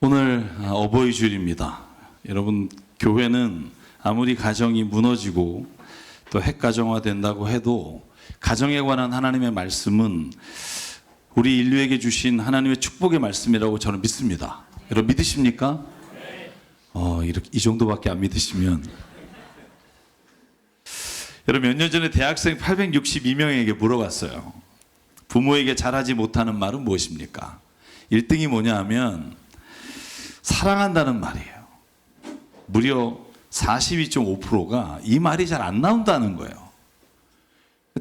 오늘 어버이 주일입니다. 여러분, 교회는 아무리 가정이 무너지고 또 핵가정화 된다고 해도 가정에 관한 하나님의 말씀은 우리 인류에게 주신 하나님의 축복의 말씀이라고 저는 믿습니다. 여러분 믿으십니까? 이 정도밖에 안 믿으시면 여러분, 몇 년 전에 대학생 862명에게 물어봤어요. 부모에게 잘하지 못하는 말은 무엇입니까? 1등이 뭐냐 하면 사랑한다는 말이에요. 무려 42.5%가 이 말이 잘 안 나온다는 거예요.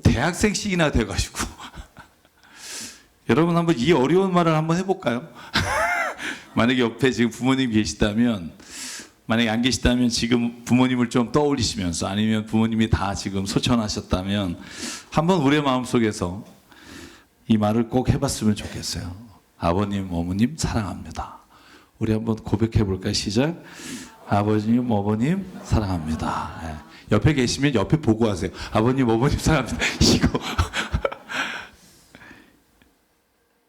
대학생씩이나 돼가지고 여러분 한번 이 어려운 말을 한번 해볼까요? 만약에 옆에 지금 부모님 계시다면, 만약에 안 계시다면 지금 부모님을 좀 떠올리시면서, 아니면 부모님이 다 지금 소천하셨다면 한번 우리의 마음속에서 이 말을 꼭 해봤으면 좋겠어요. 아버님, 어머님 사랑합니다. 우리 한번 고백해 볼까요? 시작. 아버님, 어머님 사랑합니다. 네. 옆에 계시면 옆에 보고 하세요. 아버님, 어머님 사랑합니다. 이거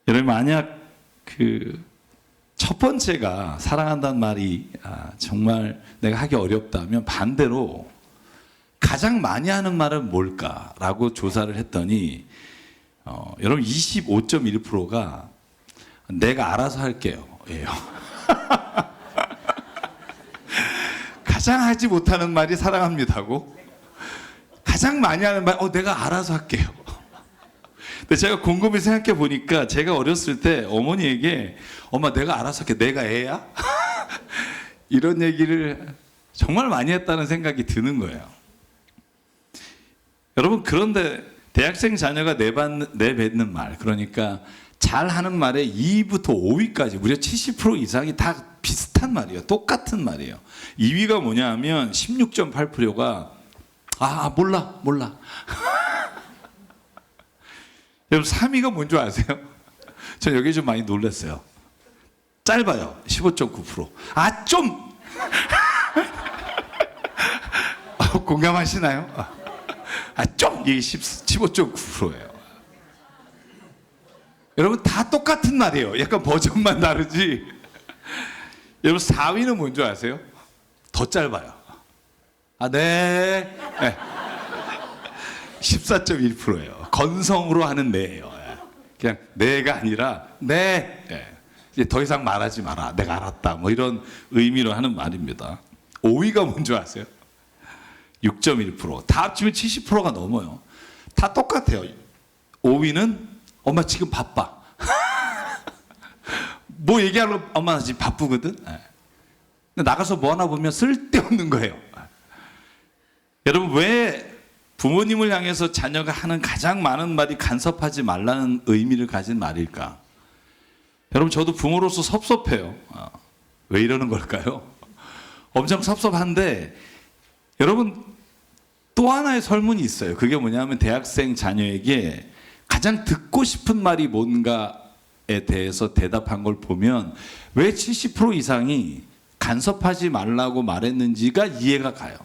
여러분, 만약 첫 번째가 사랑한다는 말이 정말 내가 하기 어렵다면, 반대로 가장 많이 하는 말은 뭘까라고 조사를 했더니 여러분 25.1%가 내가 알아서 할게요 예요. 가장 하지 못하는 말이 사랑합니다고, 가장 많이 하는 말 내가 알아서 할게요. 근데 제가 곰곰이 생각해 보니까 제가 어렸을 때 어머니에게 엄마 내가 알아서 할게, 내가 애야? 이런 얘기를 정말 많이 했다는 생각이 드는 거예요. 여러분, 그런데 대학생 자녀가 내뱉는 말, 그러니까 잘하는 말의 2위부터 5위까지 무려 70% 이상이 다 비슷한 말이에요. 똑같은 말이에요. 2위가 뭐냐 하면 16.8%가 몰라 여러분, 3위가 뭔지 아세요? 저 여기 좀 많이 놀랐어요. 짧아요. 15.9%. 좀 공감하시나요? 이게 15.9%예요. 여러분, 다 똑같은 말이에요. 약간 버전만 다르지. 여러분, 4위는 뭔지 아세요? 더 짧아요. 네. 14.1%예요. 건성으로 하는 네예요. 그냥 네가 아니라 네. 이제 더 이상 말하지 마라. 내가 알았다. 뭐 이런 의미로 하는 말입니다. 5위가 뭔지 아세요? 6.1%. 다 합치면 70%가 넘어요. 다 똑같아요. 5위는 엄마 지금 바빠. 뭐 얘기하려고 엄마 지금 바쁘거든. 근데 나가서 뭐 하나 보면 쓸데없는 거예요. 여러분, 왜 부모님을 향해서 자녀가 하는 가장 많은 말이 간섭하지 말라는 의미를 가진 말일까? 여러분, 저도 부모로서 섭섭해요. 왜 이러는 걸까요? 엄청 섭섭한데, 여러분, 또 하나의 설문이 있어요. 그게 뭐냐면, 대학생 자녀에게 가장 듣고 싶은 말이 뭔가에 대해서 대답한 걸 보면 왜 70% 이상이 간섭하지 말라고 말했는지가 이해가 가요.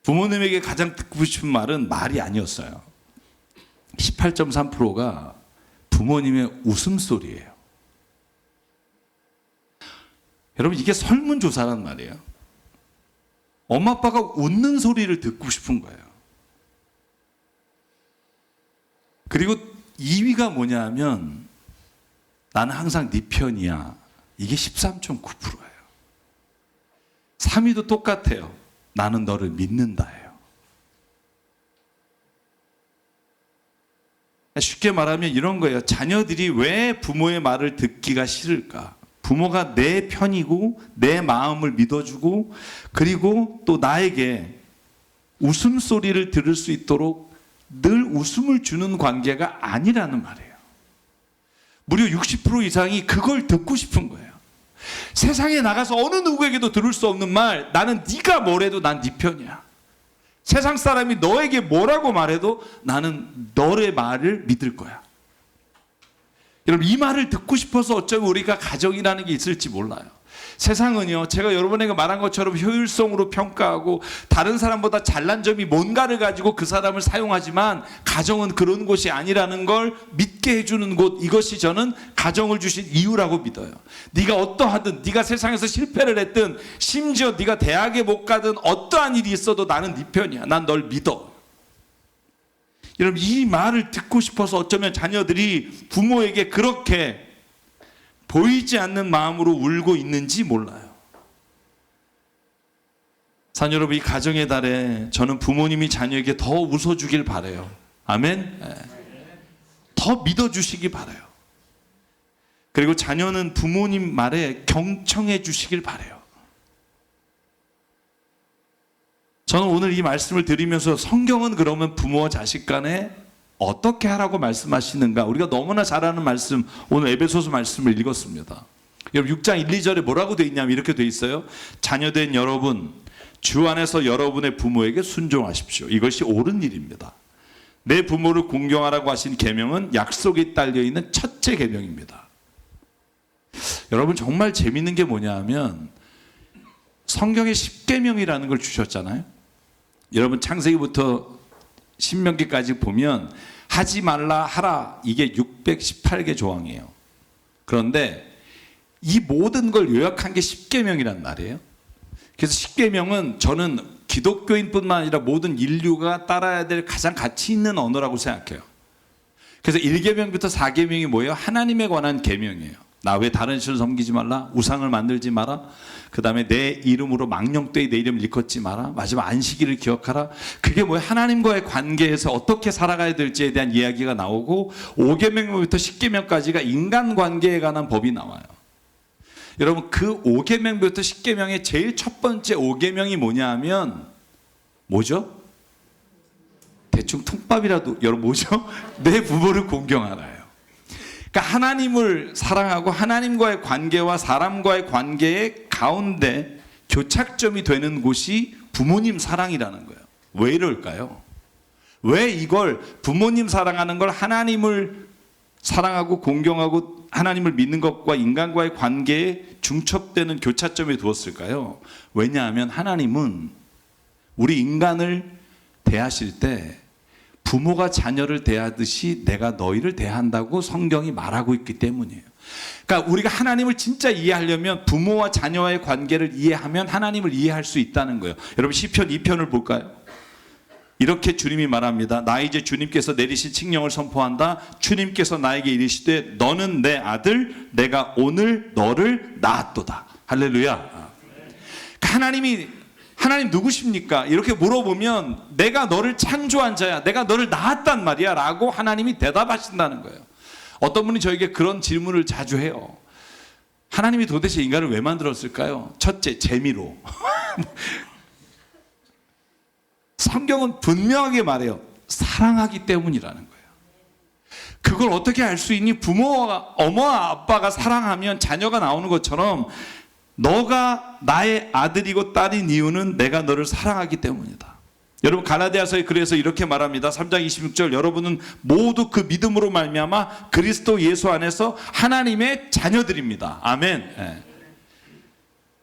부모님에게 가장 듣고 싶은 말은 말이 아니었어요. 18.3%가 부모님의 웃음소리예요. 여러분, 이게 설문조사란 말이에요. 엄마 아빠가 웃는 소리를 듣고 싶은 거예요. 그리고 2위가 뭐냐 하면 나는 항상 네 편이야. 이게 13.9%예요. 3위도 똑같아요. 나는 너를 믿는다예요. 쉽게 말하면 이런 거예요. 자녀들이 왜 부모의 말을 듣기가 싫을까? 부모가 내 편이고 내 마음을 믿어주고, 그리고 또 나에게 웃음소리를 들을 수 있도록 늘 웃음을 주는 관계가 아니라는 말이에요. 무려 60% 이상이 그걸 듣고 싶은 거예요. 세상에 나가서 어느 누구에게도 들을 수 없는 말, 나는 네가 뭐래도 난 네 편이야. 세상 사람이 너에게 뭐라고 말해도 나는 너의 말을 믿을 거야. 여러분, 이 말을 듣고 싶어서 어쩌면 우리가 가정이라는 게 있을지 몰라요. 세상은요, 제가 여러분에게 말한 것처럼 효율성으로 평가하고 다른 사람보다 잘난 점이 뭔가를 가지고 그 사람을 사용하지만 가정은 그런 곳이 아니라는 걸 믿게 해주는 곳, 이것이 저는 가정을 주신 이유라고 믿어요. 네가 어떠하든, 네가 세상에서 실패를 했든, 심지어 네가 대학에 못 가든 어떠한 일이 있어도 나는 네 편이야. 난 널 믿어. 여러분, 이 말을 듣고 싶어서 어쩌면 자녀들이 부모에게 그렇게 보이지 않는 마음으로 울고 있는지 몰라요. 사랑 여러분, 이 가정의 달에 저는 부모님이 자녀에게 더 웃어주길 바라요. 아멘. 더 믿어주시기 바라요. 그리고 자녀는 부모님 말에 경청해 주시길 바라요. 저는 오늘 이 말씀을 드리면서 성경은 그러면 부모와 자식 간에 어떻게 하라고 말씀하시는가? 우리가 너무나 잘 아는 말씀, 오늘 에베소서 말씀을 읽었습니다. 여러분 6장 1, 2절에 뭐라고 돼 있냐면 이렇게 돼 있어요. 자녀된 여러분, 주 안에서 여러분의 부모에게 순종하십시오. 이것이 옳은 일입니다. 내 부모를 공경하라고 하신 계명은 약속이 딸려 있는 첫째 계명입니다. 여러분 정말 재밌는 게 뭐냐 하면 성경에 10계명이라는 걸 주셨잖아요. 여러분 창세기부터 신명기까지 보면 하지 말라 하라, 이게 618개 조항이에요. 그런데 이 모든 걸 요약한 게 10계명이란 말이에요. 그래서 10계명은 저는 기독교인뿐만 아니라 모든 인류가 따라야 될 가장 가치 있는 언어라고 생각해요. 그래서 1계명부터 4계명이 뭐예요? 하나님에 관한 계명이에요. 나 외 다른 신을 섬기지 말라, 우상을 만들지 마라, 그 다음에 내 이름으로 망령되이 내 이름을 일컫지 마라, 마지막 안식일을 기억하라. 그게 뭐예요? 하나님과의 관계에서 어떻게 살아가야 될지에 대한 이야기가 나오고 5계명부터 10계명까지가 인간관계에 관한 법이 나와요. 여러분 그 5계명부터 10계명의 제일 첫 번째 5계명이 뭐냐 하면 뭐죠? 대충 통밥이라도 여러분 뭐죠? 내 부모를 공경하라요. 그러니까 하나님을 사랑하고 하나님과의 관계와 사람과의 관계의 가운데 교착점이 되는 곳이 부모님 사랑이라는 거예요. 왜 이럴까요? 왜 이걸 부모님 사랑하는 걸 하나님을 사랑하고 공경하고 하나님을 믿는 것과 인간과의 관계에 중첩되는 교차점에 두었을까요? 왜냐하면 하나님은 우리 인간을 대하실 때 부모가 자녀를 대하듯이 내가 너희를 대한다고 성경이 말하고 있기 때문이에요. 그러니까 우리가 하나님을 진짜 이해하려면 부모와 자녀와의 관계를 이해하면 하나님을 이해할 수 있다는 거예요. 여러분 시편 2편을 볼까요? 이렇게 주님이 말합니다. 나 이제 주님께서 내리신 칙령을 선포한다. 주님께서 나에게 이르시되 너는 내 아들, 내가 오늘 너를 낳았도다. 할렐루야. 그러니까 하나님 누구십니까? 이렇게 물어보면 내가 너를 창조한 자야, 내가 너를 낳았단 말이야 라고 하나님이 대답하신다는 거예요. 어떤 분이 저에게 그런 질문을 자주 해요. 하나님이 도대체 인간을 왜 만들었을까요? 첫째, 재미로. 성경은 분명하게 말해요. 사랑하기 때문이라는 거예요. 그걸 어떻게 알 수 있니? 부모와 엄마와 아빠가 사랑하면 자녀가 나오는 것처럼 너가 나의 아들이고 딸인 이유는 내가 너를 사랑하기 때문이다. 여러분 갈라디아서에 그래서 이렇게 말합니다. 3장 26절 여러분은 모두 그 믿음으로 말미암아 그리스도 예수 안에서 하나님의 자녀들입니다. 아멘. 네.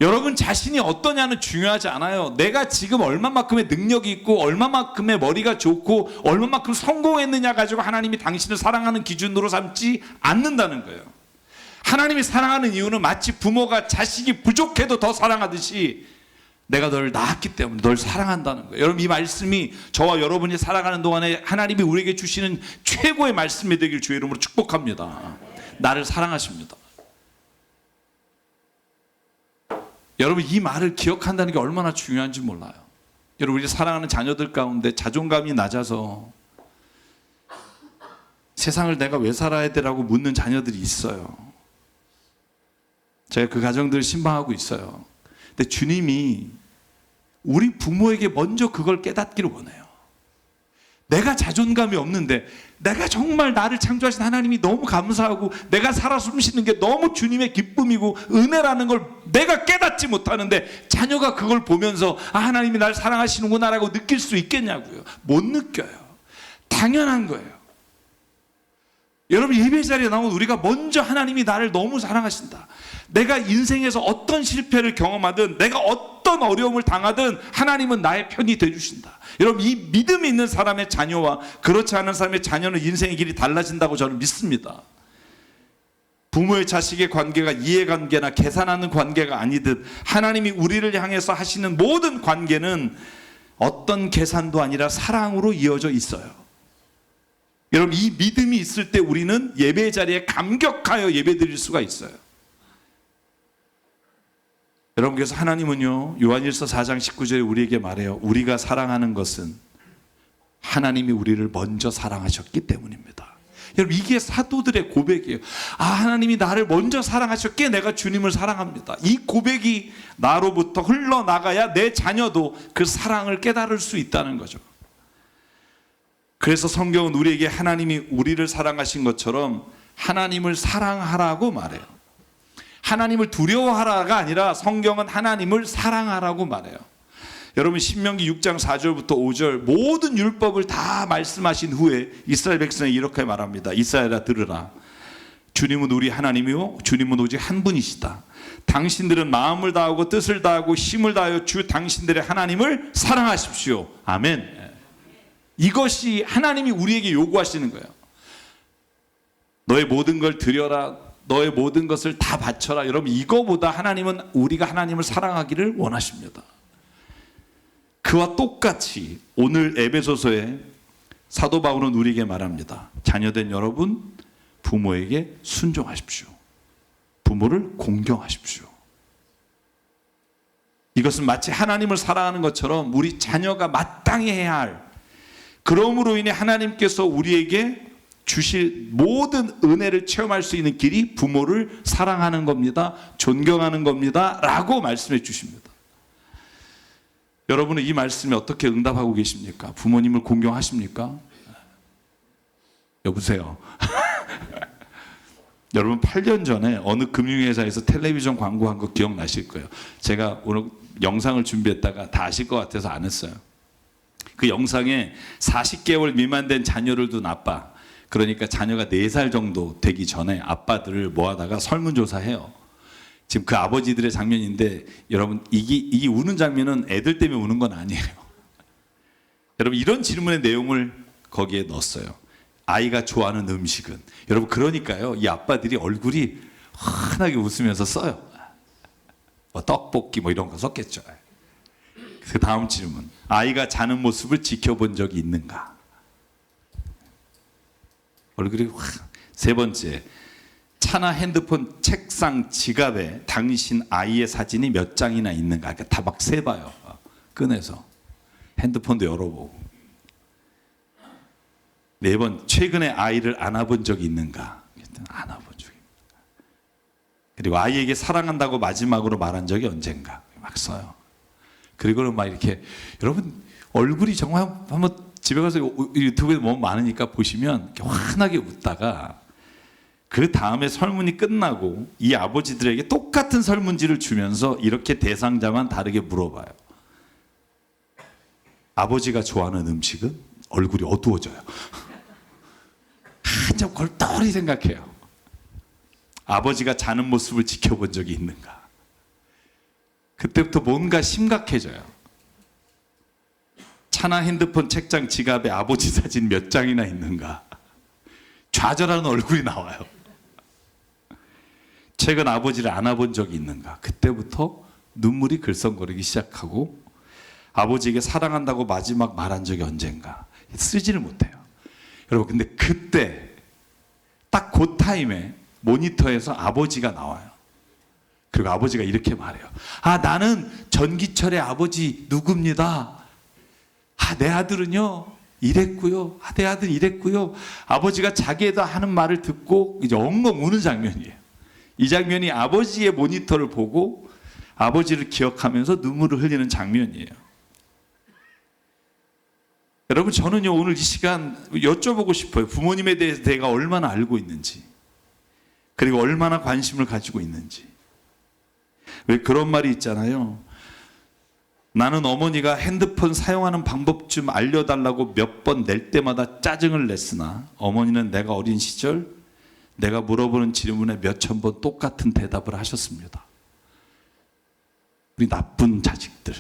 여러분 자신이 어떠냐는 중요하지 않아요. 내가 지금 얼마만큼의 능력이 있고 얼마만큼의 머리가 좋고 얼마만큼 성공했느냐 가지고 하나님이 당신을 사랑하는 기준으로 삼지 않는다는 거예요. 하나님이 사랑하는 이유는 마치 부모가 자식이 부족해도 더 사랑하듯이 내가 너를 낳았기 때문에 널 사랑한다는 거예요. 여러분 이 말씀이 저와 여러분이 살아가는 동안에 하나님이 우리에게 주시는 최고의 말씀이 되길 주의 이름으로 축복합니다. 나를 사랑하십니다. 여러분 이 말을 기억한다는 게 얼마나 중요한지 몰라요. 여러분 우리 사랑하는 자녀들 가운데 자존감이 낮아서 세상을 내가 왜 살아야 되라고 묻는 자녀들이 있어요. 제가 그 가정들을 신방하고 있어요. 근데 주님이 우리 부모에게 먼저 그걸 깨닫기를 원해요. 내가 자존감이 없는데 내가 정말 나를 창조하신 하나님이 너무 감사하고 내가 살아 숨쉬는 게 너무 주님의 기쁨이고 은혜라는 걸 내가 깨닫지 못하는데 자녀가 그걸 보면서 아 하나님이 날 사랑하시는구나 라고 느낄 수 있겠냐고요. 못 느껴요. 당연한 거예요. 여러분 예배 자리에 나오면 우리가 먼저 하나님이 나를 너무 사랑하신다, 내가 인생에서 어떤 실패를 경험하든 내가 어떤 어려움을 당하든 하나님은 나의 편이 되어주신다. 여러분, 이 믿음이 있는 사람의 자녀와 그렇지 않은 사람의 자녀는 인생의 길이 달라진다고 저는 믿습니다. 부모의 자식의 관계가 이해관계나 계산하는 관계가 아니듯 하나님이 우리를 향해서 하시는 모든 관계는 어떤 계산도 아니라 사랑으로 이어져 있어요. 여러분, 이 믿음이 있을 때 우리는 예배 자리에 감격하여 예배 드릴 수가 있어요. 여러분, 그래서 하나님은요, 요한일서 4장 19절에 우리에게 말해요. 우리가 사랑하는 것은 하나님이 우리를 먼저 사랑하셨기 때문입니다. 여러분, 이게 사도들의 고백이에요. 아, 하나님이 나를 먼저 사랑하셨기에 내가 주님을 사랑합니다. 이 고백이 나로부터 흘러나가야 내 자녀도 그 사랑을 깨달을 수 있다는 거죠. 그래서 성경은 우리에게 하나님이 우리를 사랑하신 것처럼 하나님을 사랑하라고 말해요. 하나님을 두려워하라가 아니라 성경은 하나님을 사랑하라고 말해요. 여러분, 신명기 6장 4절부터 5절 모든 율법을 다 말씀하신 후에 이스라엘 백성이 이렇게 말합니다. 이스라엘아, 들으라. 주님은 우리 하나님이요 주님은 오직 한 분이시다. 당신들은 마음을 다하고 뜻을 다하고 힘을 다하여 주 당신들의 하나님을 사랑하십시오. 아멘. 이것이 하나님이 우리에게 요구하시는 거예요. 너의 모든 걸 드려라. 너의 모든 것을 다 바쳐라. 여러분, 이거보다 하나님은 우리가 하나님을 사랑하기를 원하십니다. 그와 똑같이 오늘 에베소서에 사도 바울은 우리에게 말합니다. 자녀된 여러분, 부모에게 순종하십시오. 부모를 공경하십시오. 이것은 마치 하나님을 사랑하는 것처럼 우리 자녀가 마땅히 해야 할, 그러므로 인해 하나님께서 우리에게 주실 모든 은혜를 체험할 수 있는 길이 부모를 사랑하는 겁니다. 존경하는 겁니다. 라고 말씀해 주십니다. 여러분은 이 말씀에 어떻게 응답하고 계십니까? 부모님을 공경하십니까? 여보세요. 여러분, 8년 전에 어느 금융회사에서 텔레비전 광고한 거 기억나실 거예요. 제가 오늘 영상을 준비했다가 다 아실 것 같아서 안 했어요. 그 영상에 40개월 미만 된 자녀를 둔 아빠, 그러니까 자녀가 4살 정도 되기 전에 아빠들을 모아다가 설문조사해요. 지금 그 아버지들의 장면인데, 여러분, 이게 우는 장면은 애들 때문에 우는 건 아니에요. 여러분, 이런 질문의 내용을 거기에 넣었어요. 아이가 좋아하는 음식은? 여러분, 그러니까요, 이 아빠들이 얼굴이 환하게 웃으면서 써요. 뭐 떡볶이 뭐 이런 거 썼겠죠. 그 다음 질문, 아이가 자는 모습을 지켜본 적이 있는가? 얼굴이 확. 세 번째, 차나 핸드폰, 책상, 지갑에 당신 아이의 사진이 몇 장이나 있는가? 그러니까 다 막 세봐요. 꺼내서 핸드폰도 열어보고. 네 번, 최근에 아이를 안아본 적이 있는가? 안아본 적이 있는가? 그리고 아이에게 사랑한다고 마지막으로 말한 적이 언젠가? 막 써요. 그리고는 막 이렇게, 여러분, 얼굴이 정말 한번 집에 가서 유튜브에 너무 많으니까 보시면 이렇게 환하게 웃다가 그 다음에 설문이 끝나고 이 아버지들에게 똑같은 설문지를 주면서 이렇게 대상자만 다르게 물어봐요. 아버지가 좋아하는 음식은? 얼굴이 어두워져요. 한참 골똘히 생각해요. 아버지가 자는 모습을 지켜본 적이 있는가? 그때부터 뭔가 심각해져요. 차나 핸드폰, 책장, 지갑에 아버지 사진 몇 장이나 있는가? 좌절하는 얼굴이 나와요. 최근 아버지를 안아본 적이 있는가? 그때부터 눈물이 글썽거리기 시작하고, 아버지에게 사랑한다고 마지막 말한 적이 언젠가? 쓰지를 못해요. 여러분, 근데 그때 딱 그 타임에 모니터에서 아버지가 나와요. 그리고 아버지가 이렇게 말해요. 아, 나는 전기철의 아버지 누구입니다. 아, 내 아들은요 이랬고요. 아, 내 아들은 이랬고요. 아버지가 자기에다 하는 말을 듣고 이제 엉엉 우는 장면이에요. 이 장면이 아버지의 모니터를 보고 아버지를 기억하면서 눈물을 흘리는 장면이에요. 여러분, 저는요 오늘 이 시간 여쭤보고 싶어요. 부모님에 대해서 내가 얼마나 알고 있는지, 그리고 얼마나 관심을 가지고 있는지. 왜 그런 말이 있잖아요. 나는 어머니가 핸드폰 사용하는 방법 좀 알려달라고 몇 번 낼 때마다 짜증을 냈으나 어머니는 내가 어린 시절 내가 물어보는 질문에 몇천 번 똑같은 대답을 하셨습니다. 우리 나쁜 자식들.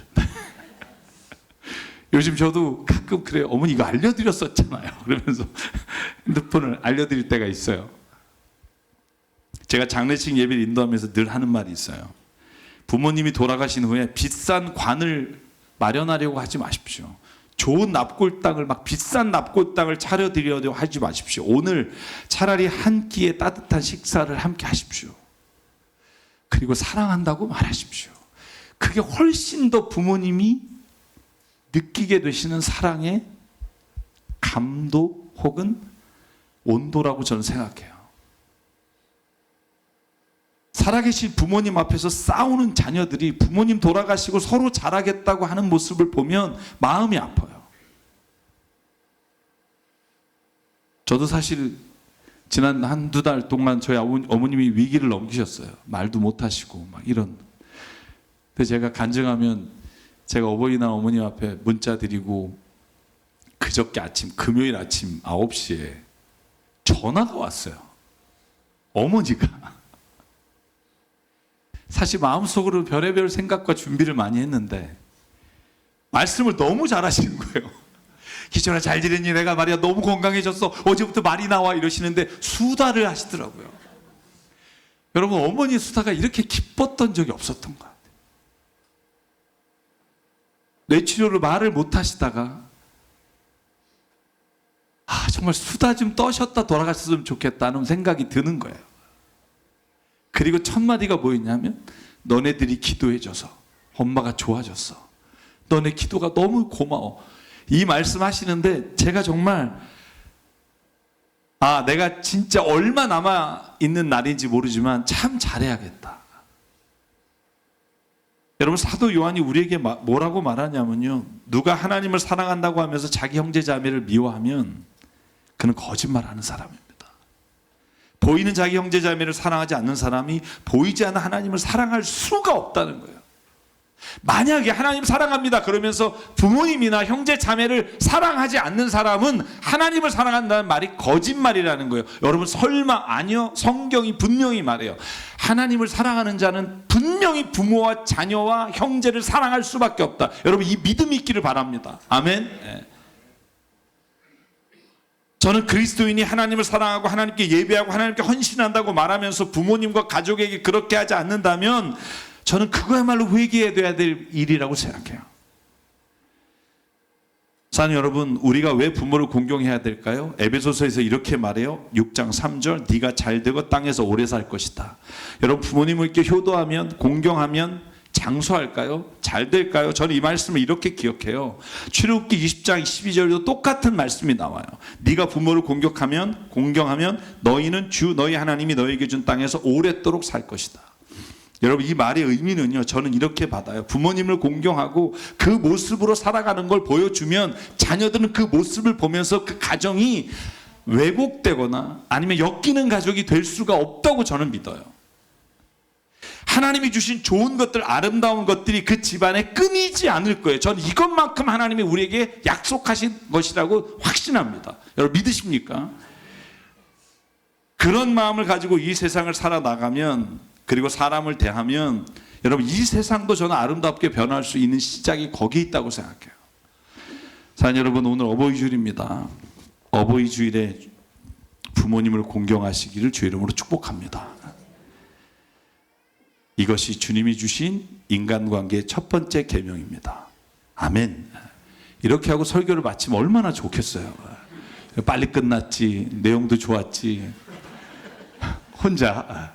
요즘 저도 가끔 그래요. 어머니 이거 알려드렸었잖아요. 그러면서 핸드폰을 알려드릴 때가 있어요. 제가 장례식 예배를 인도하면서 늘 하는 말이 있어요. 부모님이 돌아가신 후에 비싼 관을 마련하려고 하지 마십시오. 좋은 납골당을 막 비싼 납골당을 차려드리려고 하지 마십시오. 오늘 차라리 한 끼의 따뜻한 식사를 함께 하십시오. 그리고 사랑한다고 말하십시오. 그게 훨씬 더 부모님이 느끼게 되시는 사랑의 감도 혹은 온도라고 저는 생각해요. 살아계신 부모님 앞에서 싸우는 자녀들이 부모님 돌아가시고 서로 잘하겠다고 하는 모습을 보면 마음이 아파요. 저도 사실 지난 한두 달 동안 저희 어머님이 위기를 넘기셨어요. 말도 못하시고 막 이런. 근데 제가 간증하면 제가 어버이날 어머님 앞에 문자 드리고 그저께 아침 금요일 아침 9시에 전화가 왔어요. 어머니가. 사실 마음속으로 별의별 생각과 준비를 많이 했는데 말씀을 너무 잘하시는 거예요. 기철아 잘 지냈니? 내가 말이야 너무 건강해졌어. 어제부터 말이 나와 이러시는데 수다를 하시더라고요. 여러분 어머니 수다가 이렇게 기뻤던 적이 없었던 것 같아요. 뇌치료를 말을 못 하시다가 정말 수다 좀 떠셨다 돌아가셨으면 좋겠다는 생각이 드는 거예요. 그리고 첫 마디가 뭐였냐면 너네들이 기도해줘서 엄마가 좋아졌어. 너네 기도가 너무 고마워. 이 말씀 하시는데 제가 정말 내가 진짜 얼마 남아 있는 날인지 모르지만 참 잘해야겠다. 여러분 사도 요한이 우리에게 뭐라고 말하냐면요. 누가 하나님을 사랑한다고 하면서 자기 형제 자매를 미워하면 그는 거짓말하는 사람입니다. 보이는 자기 형제 자매를 사랑하지 않는 사람이 보이지 않는 하나님을 사랑할 수가 없다는 거예요. 만약에 하나님 사랑합니다 그러면서 부모님이나 형제 자매를 사랑하지 않는 사람은 하나님을 사랑한다는 말이 거짓말이라는 거예요. 여러분 설마 아니요. 성경이 분명히 말해요. 하나님을 사랑하는 자는 분명히 부모와 자녀와 형제를 사랑할 수밖에 없다. 여러분 이 믿음이 있기를 바랍니다. 아멘. 네. 저는 그리스도인이 하나님을 사랑하고 하나님께 예배하고 하나님께 헌신한다고 말하면서 부모님과 가족에게 그렇게 하지 않는다면 저는 그거야말로 회개해야 될 일이라고 생각해요. 사랑하는 여러분, 우리가 왜 부모를 공경해야 될까요? 에베소서에서 이렇게 말해요. 6장 3절 네가 잘되고 땅에서 오래 살 것이다. 여러분 부모님을 이렇게 효도하면 공경하면 장수할까요? 잘 될까요? 저는 이 말씀을 이렇게 기억해요. 출애굽기 20장 12절에도 똑같은 말씀이 나와요. 네가 부모를 공경하면 너희는 주 너희 하나님이 너희에게 준 땅에서 오랫도록 살 것이다. 여러분 이 말의 의미는요. 저는 이렇게 받아요. 부모님을 공경하고 그 모습으로 살아가는 걸 보여주면 자녀들은 그 모습을 보면서 그 가정이 왜곡되거나 아니면 엮이는 가족이 될 수가 없다고 저는 믿어요. 하나님이 주신 좋은 것들, 아름다운 것들이 그 집안에 끊이지 않을 거예요. 저는 이것만큼 하나님이 우리에게 약속하신 것이라고 확신합니다. 여러분 믿으십니까? 그런 마음을 가지고 이 세상을 살아나가면 그리고 사람을 대하면 여러분 이 세상도 저는 아름답게 변할 수 있는 시작이 거기에 있다고 생각해요. 사랑하는 여러분 오늘 어버이주일입니다. 어버이주일에 부모님을 공경하시기를 주 이름으로 축복합니다. 이것이 주님이 주신 인간관계의 첫 번째 계명입니다. 아멘. 이렇게 하고 설교를 마치면 얼마나 좋겠어요. 빨리 끝났지, 내용도 좋았지. 혼자.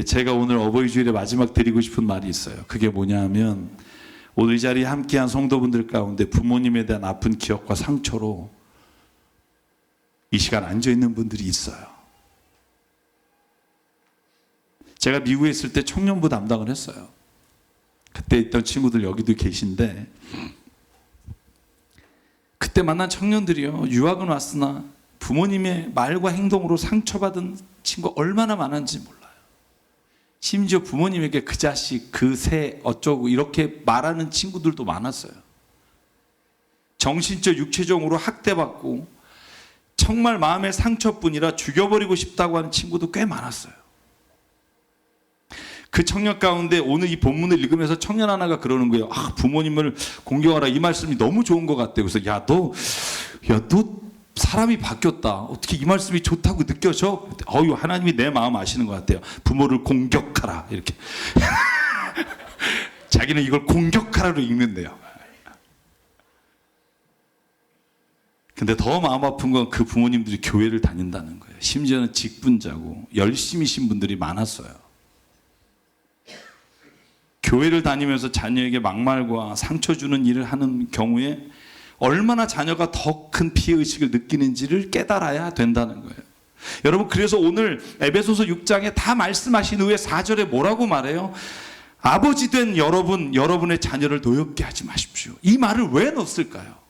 제가 오늘 어버이주일에 마지막 드리고 싶은 말이 있어요. 그게 뭐냐 하면 오늘 이 자리에 함께한 성도분들 가운데 부모님에 대한 아픈 기억과 상처로 이 시간 앉아있는 분들이 있어요. 제가 미국에 있을 때 청년부 담당을 했어요. 그때 있던 친구들 여기도 계신데 그때 만난 청년들이요. 유학은 왔으나 부모님의 말과 행동으로 상처받은 친구 얼마나 많은지 몰라요. 심지어 부모님에게 그 자식, 그 새 어쩌고 이렇게 말하는 친구들도 많았어요. 정신적, 육체적으로 학대받고 정말 마음의 상처뿐이라 죽여버리고 싶다고 하는 친구도 꽤 많았어요. 그 청년 가운데 오늘 이 본문을 읽으면서 청년 하나가 그러는 거예요. 부모님을 공경하라, 이 말씀이 너무 좋은 것 같대요. 그래서 너 사람이 바뀌었다. 어떻게 이 말씀이 좋다고 느껴져? 하나님이 내 마음 아시는 것 같아요. 부모를 공격하라, 이렇게. 자기는 이걸 공격하라로 읽는데요. 근데 더 마음 아픈 건 그 부모님들이 교회를 다닌다는 거예요. 심지어는 직분자고 열심히신 분들이 많았어요. 교회를 다니면서 자녀에게 막말과 상처 주는 일을 하는 경우에 얼마나 자녀가 더 큰 피해의식을 느끼는지를 깨달아야 된다는 거예요. 여러분, 그래서 오늘 에베소서 6장에 다 말씀하신 후에 4절에 뭐라고 말해요? 아버지 된 여러분, 여러분의 자녀를 노엽게 하지 마십시오. 이 말을 왜 넣었을까요?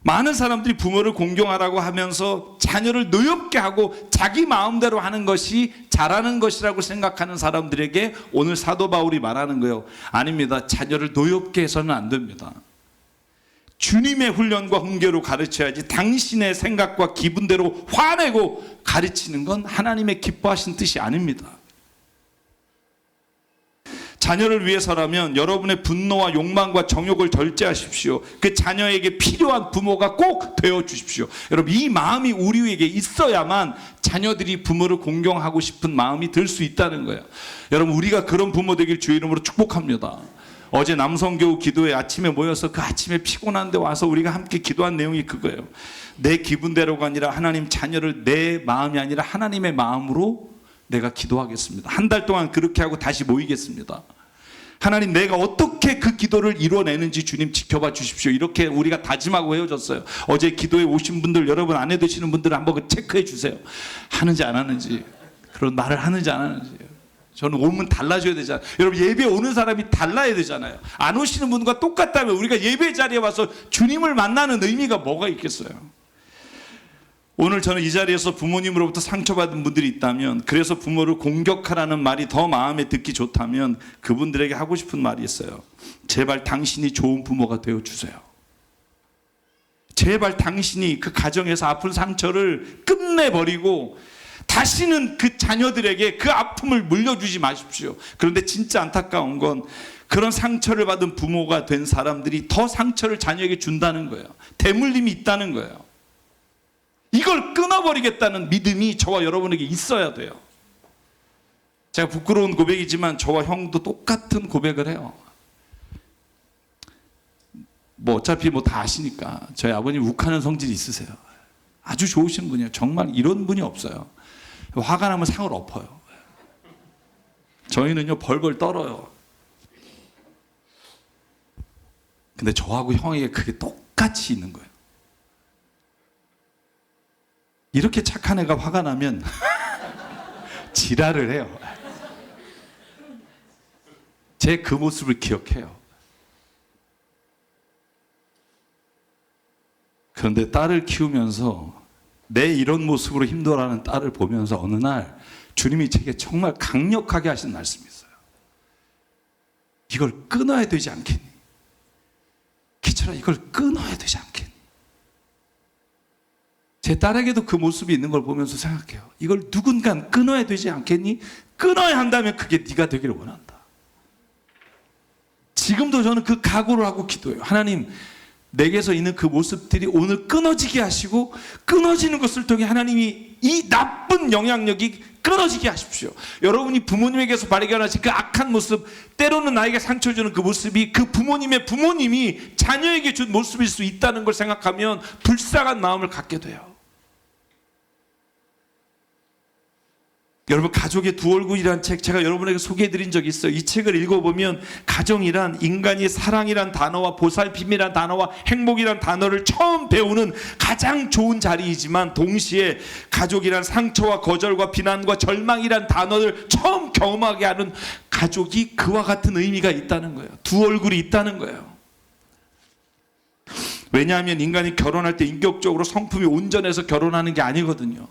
많은 사람들이 부모를 공경하라고 하면서 자녀를 노엽게 하고 자기 마음대로 하는 것이 잘하는 것이라고 생각하는 사람들에게 오늘 사도 바울이 말하는 거예요. 아닙니다. 자녀를 노엽게 해서는 안 됩니다. 주님의 훈련과 훈계로 가르쳐야지 당신의 생각과 기분대로 화내고 가르치는 건 하나님의 기뻐하신 뜻이 아닙니다. 자녀를 위해서라면 여러분의 분노와 욕망과 정욕을 절제하십시오. 그 자녀에게 필요한 부모가 꼭 되어 주십시오. 여러분, 이 마음이 우리에게 있어야만 자녀들이 부모를 공경하고 싶은 마음이 들 수 있다는 거예요. 여러분, 우리가 그런 부모 되길 주의 이름으로 축복합니다. 어제 남성교우 기도회 아침에 모여서 그 아침에 피곤한데 와서 우리가 함께 기도한 내용이 그거예요. 내 기분대로가 아니라 하나님, 자녀를 내 마음이 아니라 하나님의 마음으로 내가 기도하겠습니다. 한 달 동안 그렇게 하고 다시 모이겠습니다. 하나님, 내가 어떻게 그 기도를 이뤄내는지 주님 지켜봐 주십시오. 이렇게 우리가 다짐하고 헤어졌어요. 어제 기도에 오신 분들, 여러분 안에 드시는 분들 한번 체크해 주세요. 하는지 안 하는지, 그런 말을 하는지 안 하는지. 저는 오면 달라져야 되잖아요. 여러분, 예배 오는 사람이 달라야 되잖아요. 안 오시는 분과 똑같다면 우리가 예배 자리에 와서 주님을 만나는 의미가 뭐가 있겠어요? 오늘 저는 이 자리에서 부모님으로부터 상처받은 분들이 있다면, 그래서 부모를 공격하라는 말이 더 마음에 듣기 좋다면 그분들에게 하고 싶은 말이 있어요. 제발 당신이 좋은 부모가 되어주세요. 제발 당신이 그 가정에서 아픈 상처를 끝내버리고 다시는 그 자녀들에게 그 아픔을 물려주지 마십시오. 그런데 진짜 안타까운 건 그런 상처를 받은 부모가 된 사람들이 더 상처를 자녀에게 준다는 거예요. 대물림이 있다는 거예요. 이걸 끊어버리겠다는 믿음이 저와 여러분에게 있어야 돼요. 제가 부끄러운 고백이지만 저와 형도 똑같은 고백을 해요. 어차피 다 아시니까 저희 아버님 욱하는 성질이 있으세요. 아주 좋으신 분이에요. 정말 이런 분이 없어요. 화가 나면 상을 엎어요. 저희는요 벌벌 떨어요. 근데 저하고 형에게 그게 똑같이 있는 거예요. 이렇게 착한 애가 화가 나면 지랄을 해요. 제 그 모습을 기억해요. 그런데 딸을 키우면서 내 이런 모습으로 힘들어하는 딸을 보면서 어느 날 주님이 제게 정말 강력하게 하신 말씀이 있어요. 이걸 끊어야 되지 않겠니? 기철아, 이걸 끊어야 되지 않겠니? 제 딸에게도 그 모습이 있는 걸 보면서 생각해요. 이걸 누군가 끊어야 되지 않겠니? 끊어야 한다면 그게 네가 되기를 원한다. 지금도 저는 그 각오를 하고 기도해요. 하나님, 내게서 있는 그 모습들이 오늘 끊어지게 하시고, 끊어지는 것을 통해 하나님이 이 나쁜 영향력이 끊어지게 하십시오. 여러분이 부모님에게서 발견하신 그 악한 모습, 때로는 나에게 상처 주는 그 모습이 그 부모님의 부모님이 자녀에게 준 모습일 수 있다는 걸 생각하면 불쌍한 마음을 갖게 돼요. 여러분, 가족의 두 얼굴이란 책 제가 여러분에게 소개해드린 적이 있어요. 이 책을 읽어보면 가정이란 인간이 사랑이란 단어와 보살핌이란 단어와 행복이란 단어를 처음 배우는 가장 좋은 자리이지만, 동시에 가족이란 상처와 거절과 비난과 절망이란 단어를 처음 경험하게 하는 가족이 그와 같은 의미가 있다는 거예요. 두 얼굴이 있다는 거예요. 왜냐하면 인간이 결혼할 때 인격적으로 성품이 온전해서 결혼하는 게 아니거든요.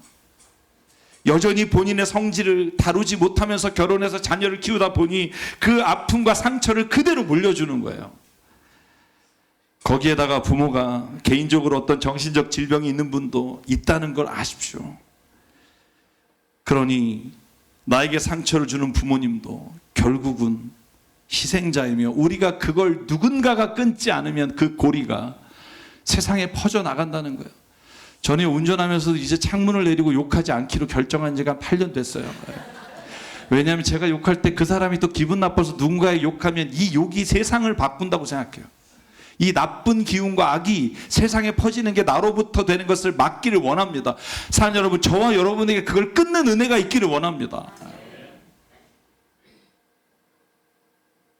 여전히 본인의 성질을 다루지 못하면서 결혼해서 자녀를 키우다 보니 그 아픔과 상처를 그대로 물려주는 거예요. 거기에다가 부모가 개인적으로 어떤 정신적 질병이 있는 분도 있다는 걸 아십시오. 그러니 나에게 상처를 주는 부모님도 결국은 희생자이며 우리가 그걸 누군가가 끊지 않으면 그 고리가 세상에 퍼져나간다는 거예요. 전에 운전하면서도 이제 창문을 내리고 욕하지 않기로 결정한 지가 8년 됐어요. 왜냐하면 제가 욕할 때 그 사람이 또 기분 나빠서 누군가에 욕하면 이 욕이 세상을 바꾼다고 생각해요. 이 나쁜 기운과 악이 세상에 퍼지는 게 나로부터 되는 것을 막기를 원합니다. 사랑하는 여러분, 저와 여러분에게 그걸 끊는 은혜가 있기를 원합니다.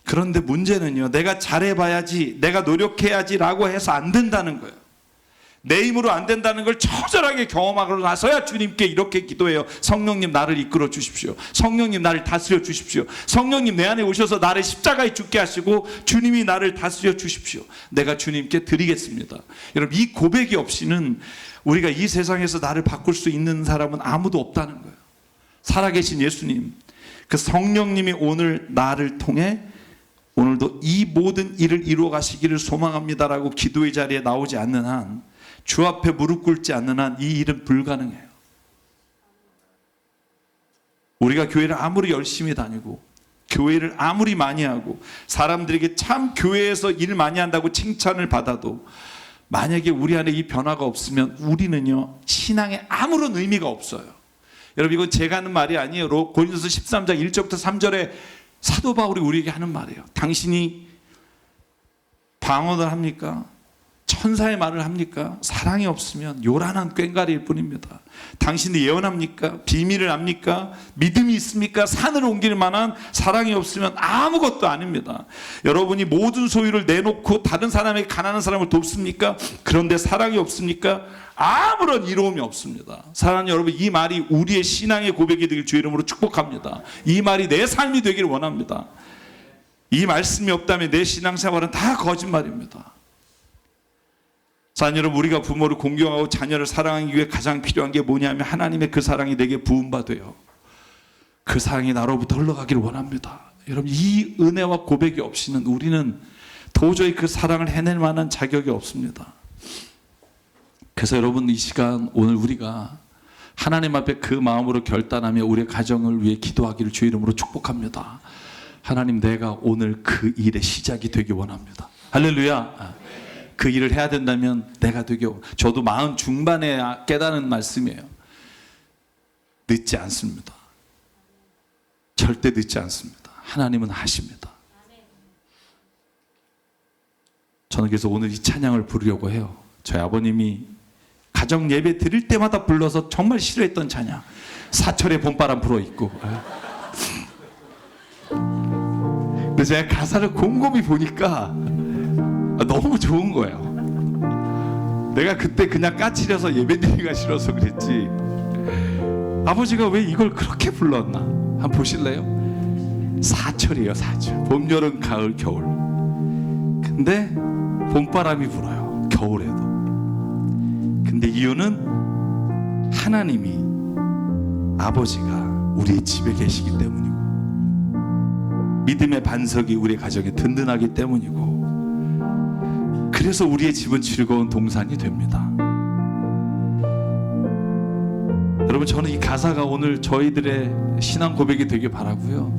그런데 문제는요, 내가 잘해봐야지, 내가 노력해야지 라고 해서 안 된다는 거예요. 내 힘으로 안 된다는 걸 처절하게 경험하고 나서야 주님께 이렇게 기도해요. 성령님 나를 이끌어 주십시오. 성령님 나를 다스려 주십시오. 성령님 내 안에 오셔서 나를 십자가에 죽게 하시고 주님이 나를 다스려 주십시오. 내가 주님께 드리겠습니다. 여러분, 이 고백이 없이는 우리가 이 세상에서 나를 바꿀 수 있는 사람은 아무도 없다는 거예요. 살아계신 예수님, 그 성령님이 오늘 나를 통해 오늘도 이 모든 일을 이루어 가시기를 소망합니다라고 기도의 자리에 나오지 않는 한, 주 앞에 무릎 꿇지 않는 한 이 일은 불가능해요. 우리가 교회를 아무리 열심히 다니고 교회를 아무리 많이 하고 사람들에게 참 교회에서 일 많이 한다고 칭찬을 받아도 만약에 우리 안에 이 변화가 없으면 우리는요, 신앙에 아무런 의미가 없어요. 여러분, 이건 제가 하는 말이 아니에요. 고린도서 13장 1절부터 3절에 사도 바울이 우리에게 하는 말이에요. 당신이 방언을 합니까? 천사의 말을 합니까? 사랑이 없으면 요란한 꽹과리일 뿐입니다. 당신이 예언합니까? 비밀을 압니까? 믿음이 있습니까? 산을 옮길 만한 사랑이 없으면 아무것도 아닙니다. 여러분이 모든 소유를 내놓고 다른 사람에게, 가난한 사람을 돕습니까? 그런데 사랑이 없습니까? 아무런 이로움이 없습니다. 사랑하는 여러분, 이 말이 우리의 신앙의 고백이 되길 주의 이름으로 축복합니다. 이 말이 내 삶이 되기를 원합니다. 이 말씀이 없다면 내 신앙생활은 다 거짓말입니다. 사랑하는 여러분, 우리가 부모를 공경하고 자녀를 사랑하기 위해 가장 필요한 게 뭐냐면 하나님의 그 사랑이 내게 부음받아요. 그 사랑이 나로부터 흘러가기를 원합니다. 여러분, 이 은혜와 고백이 없이는 우리는 도저히 그 사랑을 해낼 만한 자격이 없습니다. 그래서 여러분, 이 시간 오늘 우리가 하나님 앞에 그 마음으로 결단하며 우리의 가정을 위해 기도하기를 주의 이름으로 축복합니다. 하나님, 내가 오늘 그 일의 시작이 되기 원합니다. 할렐루야. 그 일을 해야 된다면 내가 되게, 저도 40 중반에 깨닫는 말씀이에요. 늦지 않습니다. 절대 늦지 않습니다. 하나님은 하십니다. 저는 그래서 오늘 이 찬양을 부르려고 해요. 저희 아버님이 가정 예배 드릴 때마다 불러서 정말 싫어했던 찬양, 사철의 봄바람 불어있고. 근데 제가 가사를 곰곰이 보니까 너무 좋은 거예요. 내가 그때 그냥 까칠해서 예배드리기가 싫어서 그랬지, 아버지가 왜 이걸 그렇게 불렀나 한번 보실래요? 사철이에요. 사철. 봄, 여름, 가을, 겨울. 근데 봄바람이 불어요, 겨울에도. 근데 이유는 하나님이, 아버지가 우리의 집에 계시기 때문이고, 믿음의 반석이 우리의 가정에 든든하기 때문이고, 그래서 우리의 집은 즐거운 동산이 됩니다. 여러분, 저는 이 가사가 오늘 저희들의 신앙 고백이 되길 바라고요.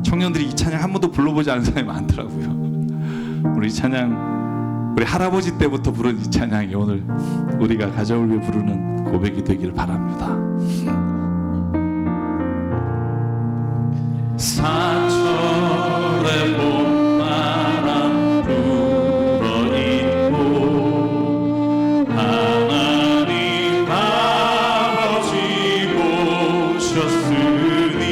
청년들이 이 찬양 한 번도 불러보지 않은 사람이 많더라고요. 우리 이 찬양, 우리 할아버지 때부터 부른 이 찬양이 오늘 우리가 가정을 위해 부르는 고백이 되기를 바랍니다. 사철의 봄바람 불어있고 하나님 아버지 오셨으니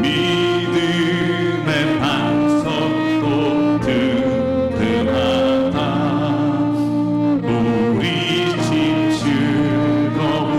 믿음의 반석도 든든하다. 우리 집 즐거운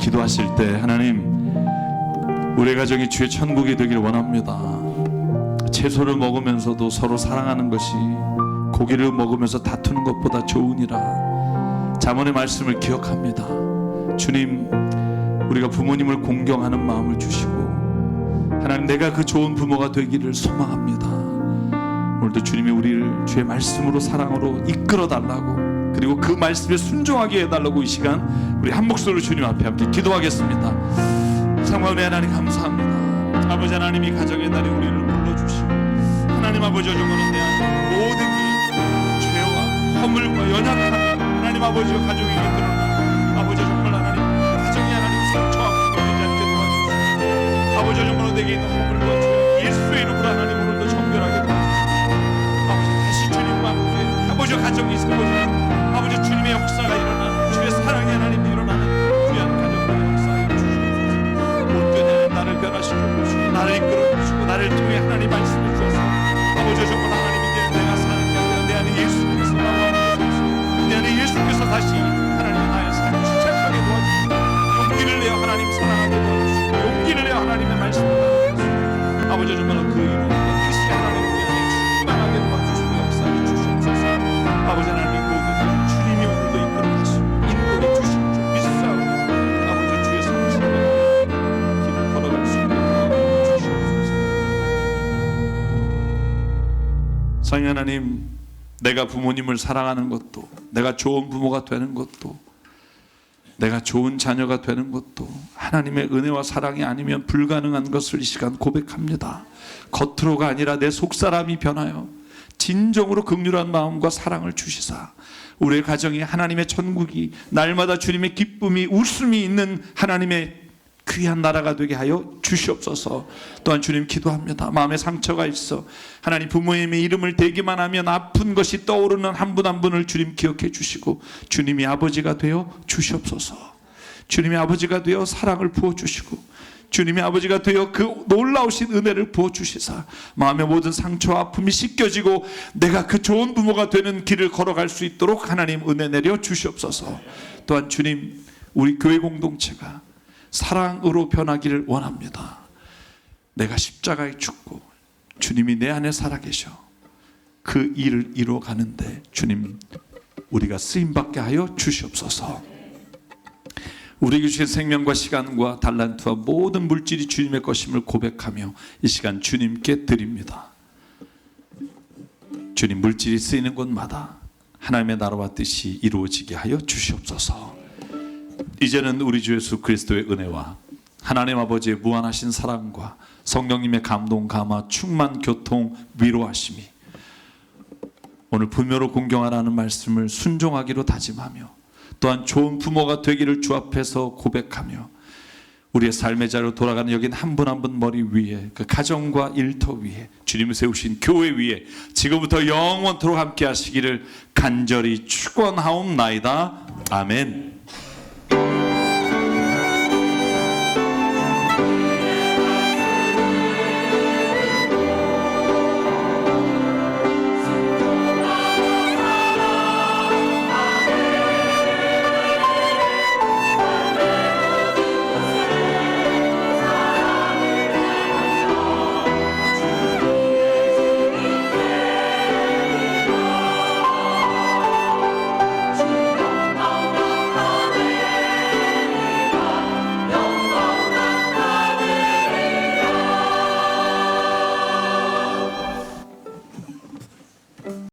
기도하실 때 하나님 우리 가정이 주의 천국이 되길 원합니다. 채소를 먹으면서도 서로 사랑하는 것이 고기를 먹으면서 다투는 것보다 좋으니라. 잠언의 말씀을 기억합니다. 주님, 우리가 부모님을 공경하는 마음을 주시고 하나님 내가 그 좋은 부모가 되기를 소망합니다. 오늘도 주님이 우리를 주의 말씀으로 사랑으로 이끌어 달라고, 그리고 그 말씀에 순종하게 해달라고 이 시간 우리 한 목소리로 주님 앞에 함께 기도하겠습니다. 사모하는 하나님 감사합니다. 아버지 하나님이 가정의 날에 우리를 불러주시고 하나님 아버지 정말로 대한 모든 죄와 허물과 연약함이 하나님 아버지와 가족에게 드러나 아버지 정말 하나님 가정이 하나님 상처와 아픔을 되지 않게 도와주시고 아버지 정말로 내게 있는 허물과 죄 예수의 이름으로 하나님 오늘도 정결하게 도와주시고 아버지 다시 주님과 함께 아버지와 가정이 세워지는 아버지 주님의 역사가 일어나는 주의 사랑이 하나님 일어나는 귀한 가정의 역사에 주시옵소서. 못된 나를 변화시켜 주시고 나를 이끌어 주시고 나를 통해 하나님 말씀을 주셔서 아버지 정말 하나님 이제 내가 사는 게 아니라 내 안에 예수께서 나와 함께 내 안에 예수께서 다시 하나님 나의 삶을 시작하게 도와주시고 용기를 내어 하나님 사랑하게 도와주시고 용기를 내어 하나님의 말씀을 나누겠습니다. 아버지 정말 그 이름 뜻이 하나님 우리 안에 충만하게 도와주시고 역사를 주시옵소서. 아버지 하나님 모든 주님이 오늘도 이끌어 주시고 인도해 주실 줄 믿사오니 아버지 주의 성실과 길을 걸어갈 수 있는 도와주시옵소서. 성령 하나님, 내가 부모님을 사랑하는 것도, 내가 좋은 부모가 되는 것도, 내가 좋은 자녀가 되는 것도 하나님의 은혜와 사랑이 아니면 불가능한 것을 이 시간 고백합니다. 겉으로가 아니라 내 속사람이 변하여 진정으로 긍휼한 마음과 사랑을 주시사 우리의 가정이 하나님의 천국이 날마다 주님의 기쁨이 웃음이 있는 하나님의 귀한 나라가 되게 하여 주시옵소서. 또한 주님 기도합니다. 마음에 상처가 있어 하나님 부모님의 이름을 대기만 하면 아픈 것이 떠오르는 한 분 한 분을 주님 기억해 주시고 주님이 아버지가 되어 주시옵소서. 주님이 아버지가 되어 사랑을 부어주시고 주님이 아버지가 되어 그 놀라우신 은혜를 부어주시사 마음의 모든 상처와 아픔이 씻겨지고 내가 그 좋은 부모가 되는 길을 걸어갈 수 있도록 하나님 은혜 내려 주시옵소서. 또한 주님 우리 교회 공동체가 사랑으로 변하기를 원합니다. 내가 십자가에 죽고 주님이 내 안에 살아계셔 그 일을 이루어가는데 주님 우리가 쓰임받게 하여 주시옵소서. 우리에게 주신 생명과 시간과 달란트와 모든 물질이 주님의 것임을 고백하며 이 시간 주님께 드립니다. 주님 물질이 쓰이는 곳마다 하나님의 나라와 뜻이 이루어지게 하여 주시옵소서. 이제는 우리 주 예수 그리스도의 은혜와 하나님 아버지의 무한하신 사랑과 성령님의 감동, 감화, 충만, 교통, 위로하심이 오늘 부모로 공경하라는 말씀을 순종하기로 다짐하며 또한 좋은 부모가 되기를 주 앞에서 고백하며 우리의 삶의 자리로 돌아가는 여긴 한 분 한 분 머리 위에 그 가정과 일터 위에 주님이 세우신 교회 위에 지금부터 영원토록 함께 하시기를 간절히 축원하옵나이다. 아멘.